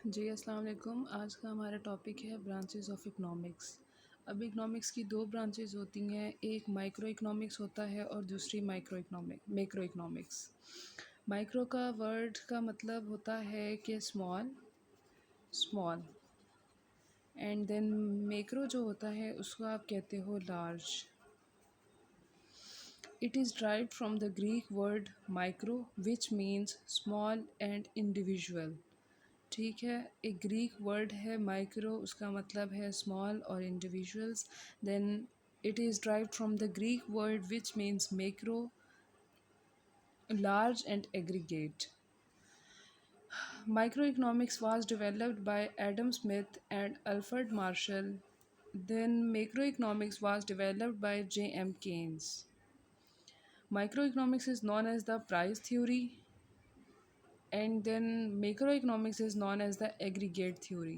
जी अस्सलाम वालेकुम। आज का हमारा टॉपिक है ब्रांचेस ऑफ इकनॉमिक्स। अब इकनॉमिक्स की दो ब्रांचेस होती हैं, एक माइक्रो इकनॉमिक्स होता है और दूसरी मैक्रो इकनॉमिक्स। माइक्रो का वर्ड का मतलब होता है कि small small and then macro जो होता है उसको आप कहते हो large. It is derived from the Greek word micro which means small and individual. ठीक है, एक ग्रीक वर्ड है माइक्रो, उसका मतलब है स्मॉल और individuals. Then it is derived from the Greek word which means macro, large and aggregate. Microeconomics was developed by Adam Smith and Alfred Marshall. Then macroeconomics was developed by J.M. Keynes. Microeconomics is known as the price theory, and then macroeconomics is known as the aggregate theory.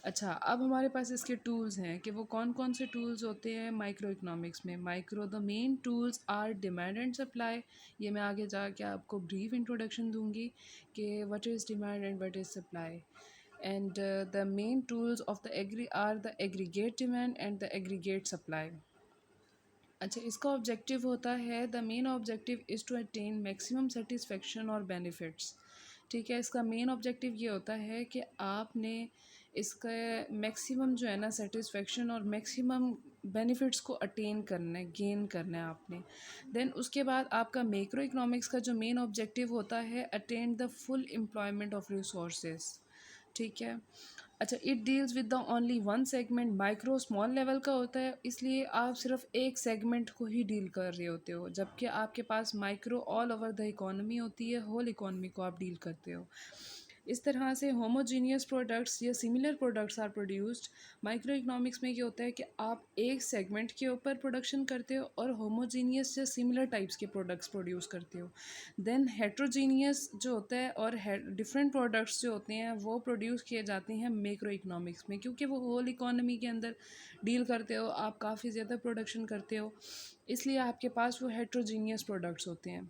अच्छा, अब हमारे पास इसके tools हैं कि वो कौन कौन से टूल्स होते हैं माइक्रो इकोनॉमिक्स में। Micro the main tools are demand and supply. ये मैं आगे जाके आपको ब्रीफ इंट्रोडक्शन दूंगी कि what is demand and what is supply. And the main tools of the aggregate demand and the aggregate supply. अच्छा, इसका ऑब्जेक्टिव होता है, the main objective is to attain maximum satisfaction और बेनिफिट्स। ठीक है, इसका मेन ऑब्जेक्टिव ये होता है कि आपने इसका मैक्सिमम जो है ना सेटिस्फेक्शन और मैक्सिमम बेनिफिट्स को अटेन करना है, गेन करना है आपने। देन उसके बाद आपका मैक्रो इकोनॉमिक्स का जो मेन ऑब्जेक्टिव होता है, attain the full employment of resources. ठीक है। अच्छा, it deals with the only one segment. Micro small level का होता है, इसलिए आप सिर्फ एक सेगमेंट को ही डील कर रहे होते हो, जबकि आपके पास micro all over the economy होती है, होल इकोनॉमी को आप डील करते हो। इस तरह से होमोजीनियस प्रोडक्ट्स या similar products are produced. Micro economics में ये होता है कि आप एक सेगमेंट के ऊपर प्रोडक्शन करते हो और होमोजीनियस या सिमिलर टाइप्स के प्रोडक्ट्स प्रोड्यूस करते हो। देन हेट्रोजीनियस जो होता है और डिफरेंट प्रोडक्ट्स जो होते हैं वो प्रोड्यूस किए जाते हैं मैक्रो इकोनॉमिक्स में, क्योंकि वो होल इकोनॉमी के अंदर डील करते हो, आप काफ़ी ज़्यादा प्रोडक्शन करते हो, इसलिए आपके पास वो हेट्रोजीनियस प्रोडक्ट्स होते हैं।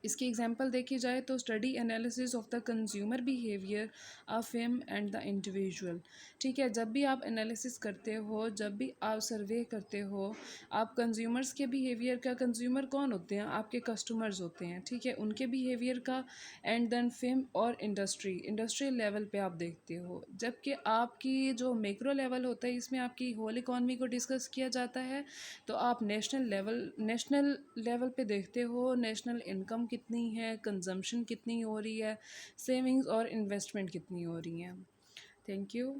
इसकी एग्जांपल देखी जाए तो study analysis of the consumer behaviour of him and the individual. ठीक है, जब भी आप एनालिसिस करते हो, जब भी आप सर्वे करते हो, आप कंज्यूमर्स के बिहेवियर का, कंज्यूमर कौन होते हैं, आपके कस्टमर्स होते हैं, ठीक है, उनके बिहेवियर का, एंड देन फिम और इंडस्ट्रियल लेवल पे आप देखते हो। जबकि आपकी जो मैक्रो लेवल होता है, इसमें आपकी होल इकॉनमी को डिस्कस किया जाता है, तो आप नेशनल लेवल पे देखते हो, नेशनल इनकम कितनी है, कंजम्पशन कितनी हो रही है, सेविंग्स और इन्वेस्टमेंट कितनी हो रही हैं। Thank you.